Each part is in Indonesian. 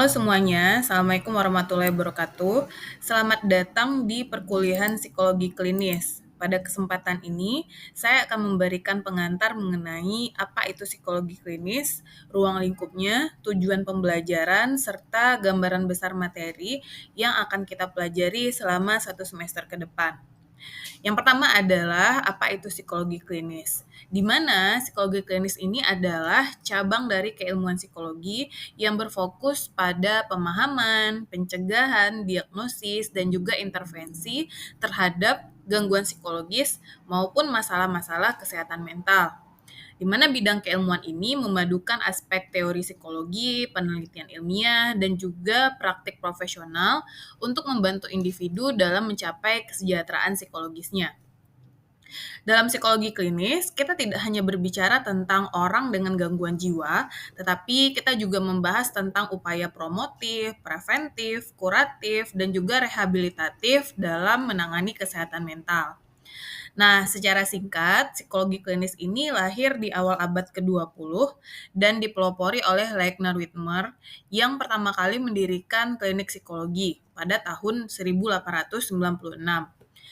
Halo semuanya, Assalamualaikum warahmatullahi wabarakatuh. Selamat datang di perkuliahan psikologi klinis. Pada kesempatan ini, saya akan memberikan pengantar mengenai apa itu psikologi klinis, ruang lingkupnya, tujuan pembelajaran, serta gambaran besar materi yang akan kita pelajari selama 1 semester ke depan. Yang pertama adalah apa itu psikologi klinis. Di mana psikologi klinis ini adalah cabang dari keilmuan psikologi yang berfokus pada pemahaman, pencegahan, diagnosis, dan juga intervensi terhadap gangguan psikologis maupun masalah-masalah kesehatan mental, di mana bidang keilmuan ini memadukan aspek teori psikologi, penelitian ilmiah, dan juga praktik profesional untuk membantu individu dalam mencapai kesejahteraan psikologisnya. Dalam psikologi klinis, kita tidak hanya berbicara tentang orang dengan gangguan jiwa, tetapi kita juga membahas tentang upaya promotif, preventif, kuratif, dan juga rehabilitatif dalam menangani kesehatan mental. Nah, secara singkat, psikologi klinis ini lahir di awal abad ke-20 dan dipelopori oleh Leitner Whitmer yang pertama kali mendirikan klinik psikologi pada tahun 1896.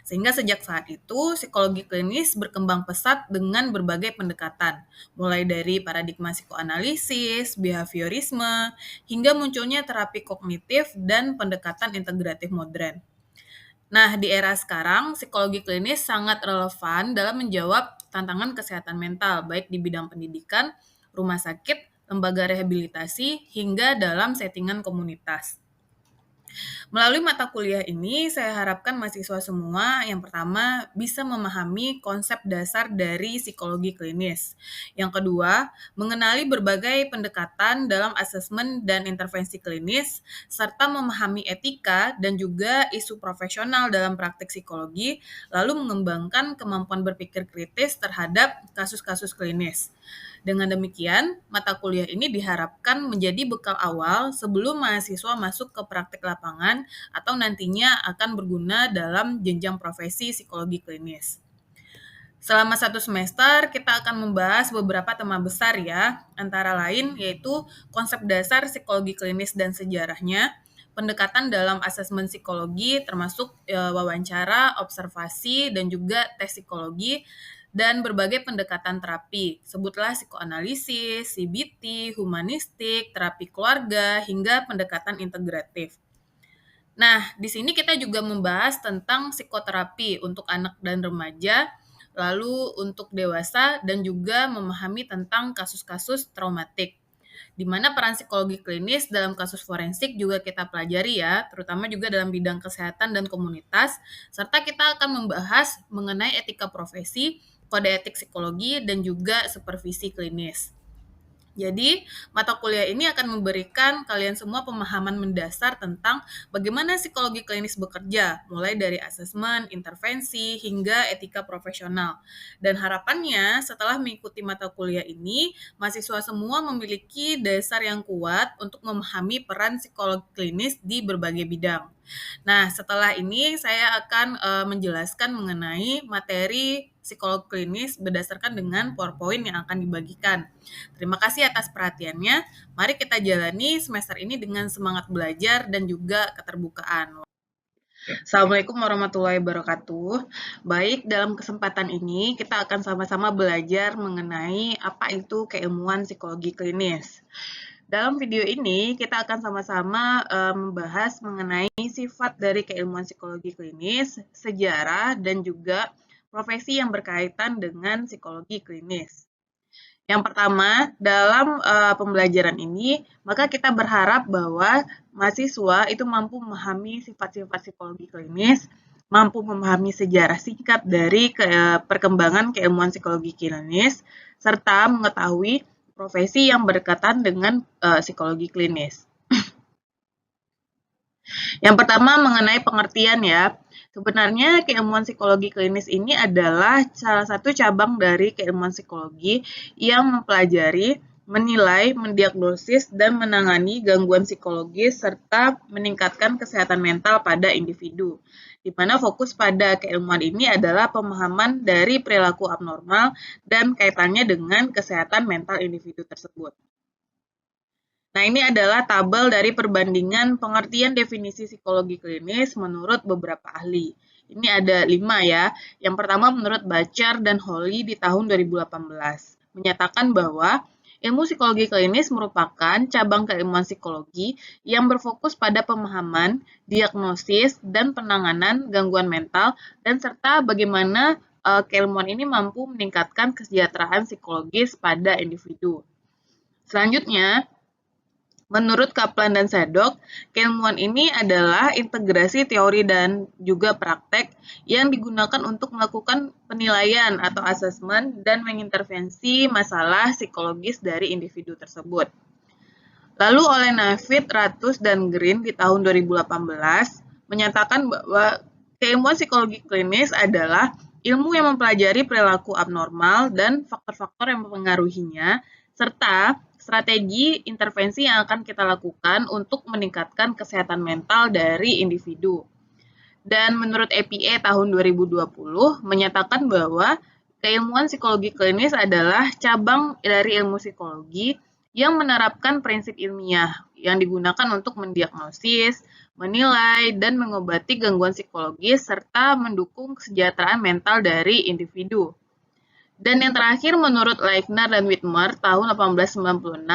Sehingga sejak saat itu, psikologi klinis berkembang pesat dengan berbagai pendekatan, mulai dari paradigma psikoanalisis, behaviorisme, hingga munculnya terapi kognitif dan pendekatan integratif modern. Nah, di era sekarang, psikologi klinis sangat relevan dalam menjawab tantangan kesehatan mental, baik di bidang pendidikan, rumah sakit, lembaga rehabilitasi, hingga dalam settingan komunitas. Melalui mata kuliah ini, saya harapkan mahasiswa semua yang pertama bisa memahami konsep dasar dari psikologi klinis. Yang kedua, mengenali berbagai pendekatan dalam asesmen dan intervensi klinis, serta memahami etika dan juga isu profesional dalam praktik psikologi, lalu mengembangkan kemampuan berpikir kritis terhadap kasus-kasus klinis. Dengan demikian, mata kuliah ini diharapkan menjadi bekal awal sebelum mahasiswa masuk ke praktik lapangan atau nantinya akan berguna dalam jenjang profesi psikologi klinis. Selama 1 semester, kita akan membahas beberapa tema besar ya, antara lain yaitu konsep dasar psikologi klinis dan sejarahnya, pendekatan dalam asesmen psikologi termasuk wawancara, observasi, dan juga tes psikologi, dan berbagai pendekatan terapi. Sebutlah psikoanalisis, CBT, humanistik, terapi keluarga, hingga pendekatan integratif. Nah, di sini kita juga membahas tentang psikoterapi untuk anak dan remaja, lalu untuk dewasa, dan juga memahami tentang kasus-kasus traumatik. Di mana peran psikologi klinis dalam kasus forensik juga kita pelajari ya, terutama juga dalam bidang kesehatan dan komunitas, serta kita akan membahas mengenai etika profesi, kode etik psikologi, dan juga supervisi klinis. Jadi, mata kuliah ini akan memberikan kalian semua pemahaman mendasar tentang bagaimana psikologi klinis bekerja, mulai dari asesmen, intervensi, hingga etika profesional. Dan harapannya, setelah mengikuti mata kuliah ini, mahasiswa semua memiliki dasar yang kuat untuk memahami peran psikologi klinis di berbagai bidang. Nah, setelah ini saya akan menjelaskan mengenai materi psikolog klinis berdasarkan dengan PowerPoint yang akan dibagikan. Terima kasih atas perhatiannya. Mari kita jalani semester ini dengan semangat belajar dan juga keterbukaan. Assalamualaikum warahmatullahi wabarakatuh. Baik, dalam kesempatan ini kita akan sama-sama belajar mengenai apa itu keilmuan psikologi klinis. Dalam video ini kita akan sama-sama membahas mengenai sifat dari keilmuan psikologi klinis, sejarah, dan juga profesi yang berkaitan dengan psikologi klinis. Yang pertama, dalam pembelajaran ini, maka kita berharap bahwa mahasiswa itu mampu memahami sifat-sifat psikologi klinis, mampu memahami sejarah singkat dari perkembangan keilmuan psikologi klinis, serta mengetahui profesi yang berdekatan dengan psikologi klinis. Yang pertama mengenai pengertian ya. Sebenarnya keilmuan psikologi klinis ini adalah salah satu cabang dari keilmuan psikologi yang mempelajari, menilai, mendiagnosis, dan menangani gangguan psikologis serta meningkatkan kesehatan mental pada individu. Di mana fokus pada keilmuan ini adalah pemahaman dari perilaku abnormal dan kaitannya dengan kesehatan mental individu tersebut. Nah, ini adalah tabel dari perbandingan pengertian definisi psikologi klinis menurut beberapa ahli. Ini ada 5 ya. Yang pertama menurut Bacar dan Holly di tahun 2018. Menyatakan bahwa ilmu psikologi klinis merupakan cabang keilmuan psikologi yang berfokus pada pemahaman, diagnosis, dan penanganan gangguan mental, dan serta bagaimana keilmuan ini mampu meningkatkan kesejahteraan psikologis pada individu. Selanjutnya, menurut Kaplan dan Sadok, keilmuan ini adalah integrasi teori dan juga praktek yang digunakan untuk melakukan penilaian atau asesmen dan mengintervensi masalah psikologis dari individu tersebut. Lalu oleh Navid, Ratus, dan Green di tahun 2018 menyatakan bahwa keilmuan psikologi klinis adalah ilmu yang mempelajari perilaku abnormal dan faktor-faktor yang mempengaruhinya, serta strategi intervensi yang akan kita lakukan untuk meningkatkan kesehatan mental dari individu. Dan menurut EPA tahun 2020 menyatakan bahwa keilmuan psikologi klinis adalah cabang dari ilmu psikologi yang menerapkan prinsip ilmiah yang digunakan untuk mendiagnosis, menilai, dan mengobati gangguan psikologis serta mendukung kesejahteraan mental dari individu. Dan yang terakhir menurut Leitner dan Whitmer tahun 1896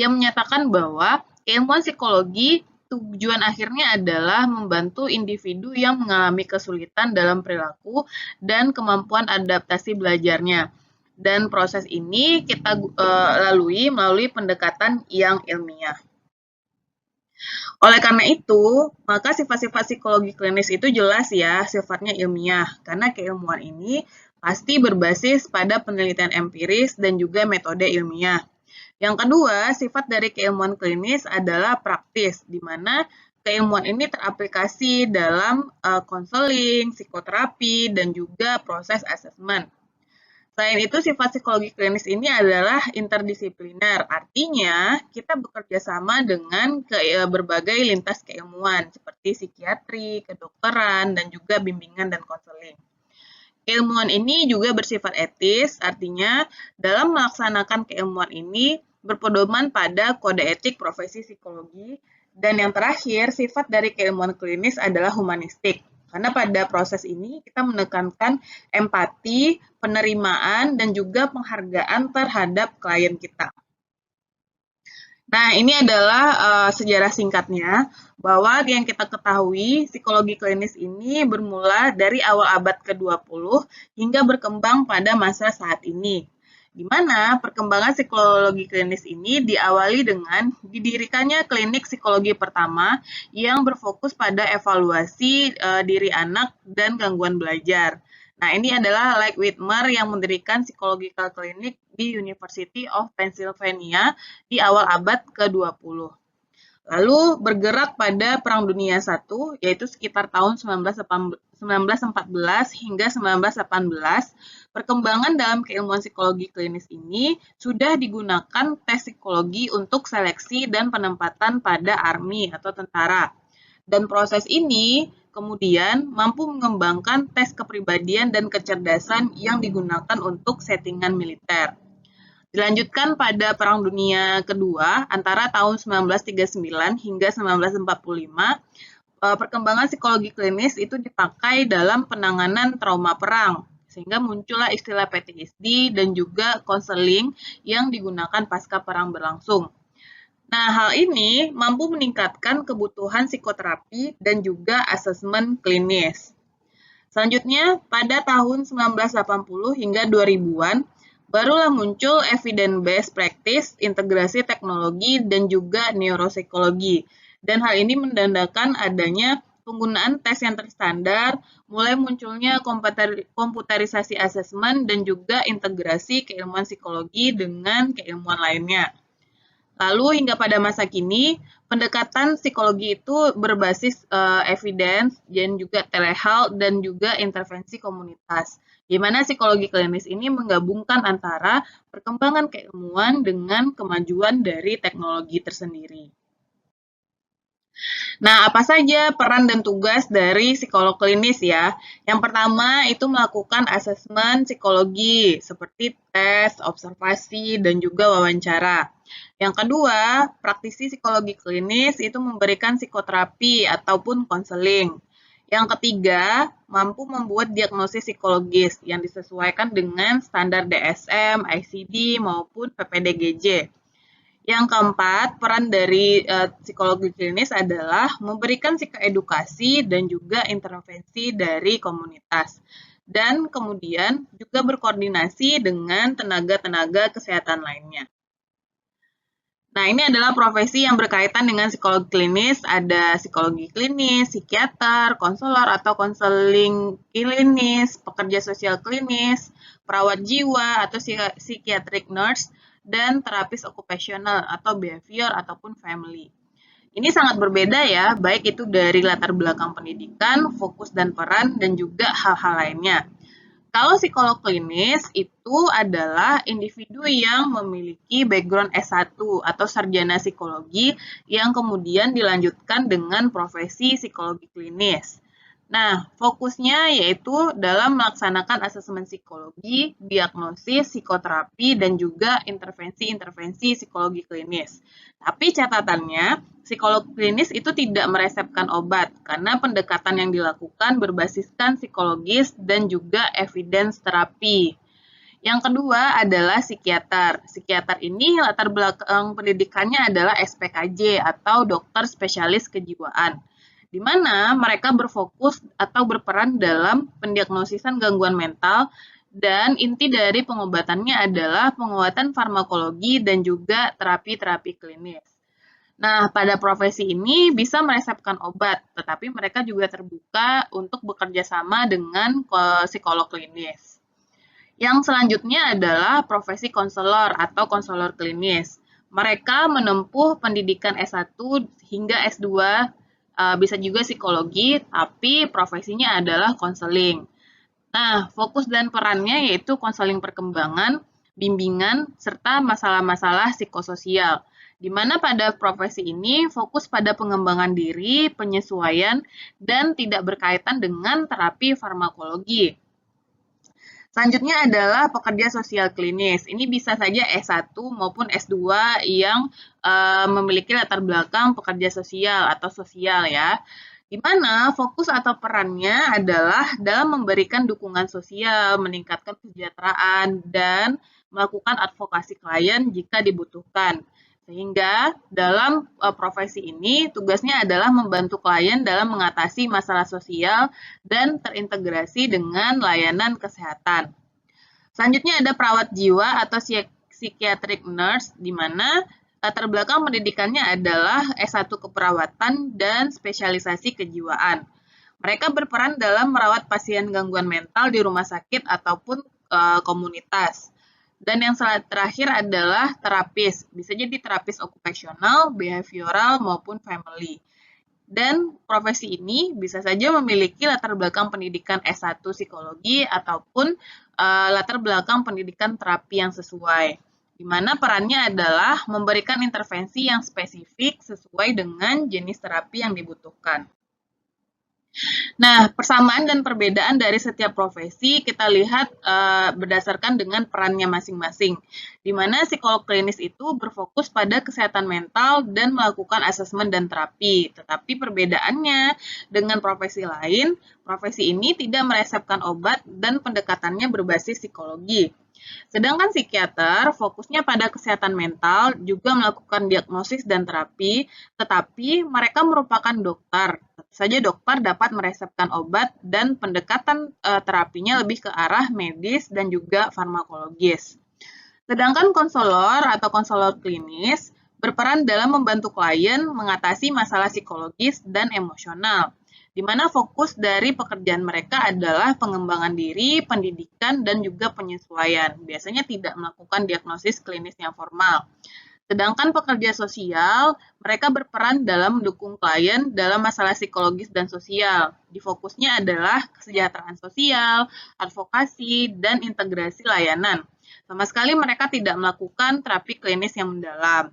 yang menyatakan bahwa keilmuan psikologi tujuan akhirnya adalah membantu individu yang mengalami kesulitan dalam perilaku dan kemampuan adaptasi belajarnya. Dan proses ini kita lalui melalui pendekatan yang ilmiah. Oleh karena itu, maka sifat-sifat psikologi klinis itu jelas ya, sifatnya ilmiah, karena keilmuan ini pasti berbasis pada penelitian empiris dan juga metode ilmiah. Yang kedua, sifat dari keilmuan klinis adalah praktis, di mana keilmuan ini teraplikasi dalam konseling, psikoterapi, dan juga proses asesmen. Selain itu, sifat psikologi klinis ini adalah interdisipliner. Artinya, kita bekerja sama dengan berbagai lintas keilmuan seperti psikiatri, kedokteran, dan juga bimbingan dan konseling. Keilmuan ini juga bersifat etis, artinya dalam melaksanakan keilmuan ini berpedoman pada kode etik profesi psikologi. Dan yang terakhir, sifat dari keilmuan klinis adalah humanistik. Karena pada proses ini kita menekankan empati, penerimaan, dan juga penghargaan terhadap klien kita. Nah, ini adalah sejarah singkatnya bahwa yang kita ketahui psikologi klinis ini bermula dari awal abad ke-20 hingga berkembang pada masa saat ini. Di mana perkembangan psikologi klinis ini diawali dengan didirikannya klinik psikologi pertama yang berfokus pada evaluasi diri anak dan gangguan belajar. Nah, ini adalah Leigh Whitmer yang mendirikan psychological clinic di University of Pennsylvania di awal abad ke-20. Lalu bergerak pada Perang Dunia I, yaitu sekitar tahun 1914 hingga 1918, perkembangan dalam keilmuan psikologi klinis ini sudah digunakan tes psikologi untuk seleksi dan penempatan pada army atau tentara. Dan proses ini kemudian mampu mengembangkan tes kepribadian dan kecerdasan yang digunakan untuk settingan militer. Dilanjutkan pada Perang Dunia Kedua antara tahun 1939 hingga 1945, perkembangan psikologi klinis itu dipakai dalam penanganan trauma perang, sehingga muncullah istilah PTSD dan juga konseling yang digunakan pasca perang berlangsung. Nah, hal ini mampu meningkatkan kebutuhan psikoterapi dan juga asesmen klinis. Selanjutnya, pada tahun 1980 hingga 2000-an, barulah muncul evidence-based practice, integrasi teknologi, dan juga neuropsikologi. Dan hal ini menandakan adanya penggunaan tes yang terstandar, mulai munculnya komputerisasi asesmen, dan juga integrasi keilmuan psikologi dengan keilmuan lainnya. Lalu hingga pada masa kini, pendekatan psikologi itu berbasis evidence dan juga telehealth dan juga intervensi komunitas. Di mana psikologi klinis ini menggabungkan antara perkembangan keilmuan dengan kemajuan dari teknologi tersendiri. Nah, apa saja peran dan tugas dari psikolog klinis ya? Yang pertama itu melakukan asesmen psikologi seperti tes, observasi, dan juga wawancara. Yang kedua, praktisi psikologi klinis itu memberikan psikoterapi ataupun konseling. Yang ketiga, mampu membuat diagnosis psikologis yang disesuaikan dengan standar DSM, ICD, maupun PPDGJ. Yang keempat, peran dari psikologi klinis adalah memberikan psikoedukasi dan juga intervensi dari komunitas. Dan kemudian juga berkoordinasi dengan tenaga-tenaga kesehatan lainnya. Nah, ini adalah profesi yang berkaitan dengan psikologi klinis. Ada psikologi klinis, psikiater, konselor atau konseling klinis, pekerja sosial klinis, perawat jiwa atau psychiatric nurse, dan terapis okupasional atau behavior ataupun family. Ini sangat berbeda ya, baik itu dari latar belakang pendidikan, fokus dan peran, dan juga hal-hal lainnya. Kalau psikolog klinis itu adalah individu yang memiliki background S1 atau sarjana psikologi yang kemudian dilanjutkan dengan profesi psikologi klinis. Nah, fokusnya yaitu dalam melaksanakan asesmen psikologi, diagnosis, psikoterapi, dan juga intervensi-intervensi psikologi klinis. Tapi catatannya, psikolog klinis itu tidak meresepkan obat karena pendekatan yang dilakukan berbasiskan psikologis dan juga evidence terapi. Yang kedua adalah psikiater. Psikiater ini latar belakang pendidikannya adalah SPKJ atau dokter spesialis kejiwaan, di mana mereka berfokus atau berperan dalam pendiagnosisan gangguan mental dan inti dari pengobatannya adalah pengobatan farmakologi dan juga terapi-terapi klinis. Nah, pada profesi ini bisa meresepkan obat, tetapi mereka juga terbuka untuk bekerja sama dengan psikolog klinis. Yang selanjutnya adalah profesi konselor atau konselor klinis. Mereka menempuh pendidikan S1 hingga S2, bisa juga psikologi, tapi profesinya adalah konseling. Nah, fokus dan perannya yaitu konseling perkembangan, bimbingan, serta masalah-masalah psikososial. Di mana pada profesi ini fokus pada pengembangan diri, penyesuaian, dan tidak berkaitan dengan terapi farmakologi. Selanjutnya adalah pekerja sosial klinis. Ini bisa saja S1 maupun S2 yang memiliki latar belakang pekerja sosial atau sosial ya. Di mana fokus atau perannya adalah dalam memberikan dukungan sosial, meningkatkan kesejahteraan, dan melakukan advokasi klien jika dibutuhkan. Sehingga dalam profesi ini tugasnya adalah membantu klien dalam mengatasi masalah sosial dan terintegrasi dengan layanan kesehatan. Selanjutnya ada perawat jiwa atau psychiatric nurse, di mana latar belakang pendidikannya adalah S1 keperawatan dan spesialisasi kejiwaan. Mereka berperan dalam merawat pasien gangguan mental di rumah sakit ataupun komunitas. Dan yang terakhir adalah terapis, bisa jadi terapis okupasional, behavioral, maupun family. Dan profesi ini bisa saja memiliki latar belakang pendidikan S1 psikologi ataupun latar belakang pendidikan terapi yang sesuai, di mana perannya adalah memberikan intervensi yang spesifik sesuai dengan jenis terapi yang dibutuhkan. Nah, persamaan dan perbedaan dari setiap profesi kita lihat berdasarkan dengan perannya masing-masing, di mana psikolog klinis itu berfokus pada kesehatan mental dan melakukan asesmen dan terapi. Tetapi perbedaannya dengan profesi lain, profesi ini tidak meresepkan obat dan pendekatannya berbasis psikologi. Sedangkan psikiater fokusnya pada kesehatan mental, juga melakukan diagnosis dan terapi, tetapi mereka merupakan dokter. Tentu saja dokter dapat meresepkan obat dan pendekatan terapinya lebih ke arah medis dan juga farmakologis. Sedangkan konselor atau konselor klinis berperan dalam membantu klien mengatasi masalah psikologis dan emosional, di mana fokus dari pekerjaan mereka adalah pengembangan diri, pendidikan, dan juga penyesuaian. Biasanya tidak melakukan diagnosis klinis yang formal. Sedangkan pekerja sosial, mereka berperan dalam mendukung klien dalam masalah psikologis dan sosial. Di fokusnya adalah kesejahteraan sosial, advokasi, dan integrasi layanan. Sama sekali mereka tidak melakukan terapi klinis yang mendalam.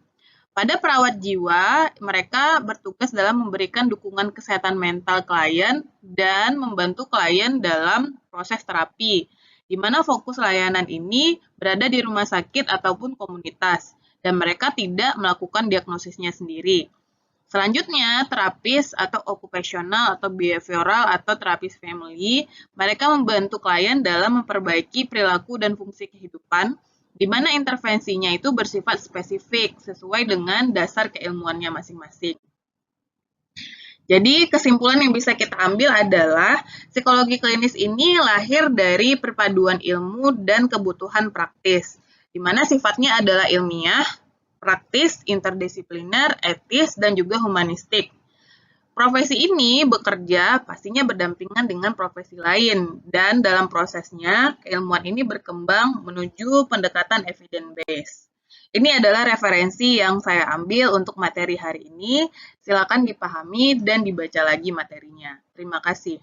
Pada perawat jiwa, mereka bertugas dalam memberikan dukungan kesehatan mental klien dan membantu klien dalam proses terapi, di mana fokus layanan ini berada di rumah sakit ataupun komunitas, dan mereka tidak melakukan diagnosisnya sendiri. Selanjutnya, terapis atau okupasional atau behavioral atau terapis family, mereka membantu klien dalam memperbaiki perilaku dan fungsi kehidupan, di mana intervensinya itu bersifat spesifik sesuai dengan dasar keilmuannya masing-masing. Jadi kesimpulan yang bisa kita ambil adalah psikologi klinis ini lahir dari perpaduan ilmu dan kebutuhan praktis, di mana sifatnya adalah ilmiah, praktis, interdisipliner, etis, dan juga humanistik. Profesi ini bekerja pastinya berdampingan dengan profesi lain, dan dalam prosesnya keilmuan ini berkembang menuju pendekatan evidence based. Ini adalah referensi yang saya ambil untuk materi hari ini. Silakan dipahami dan dibaca lagi materinya. Terima kasih.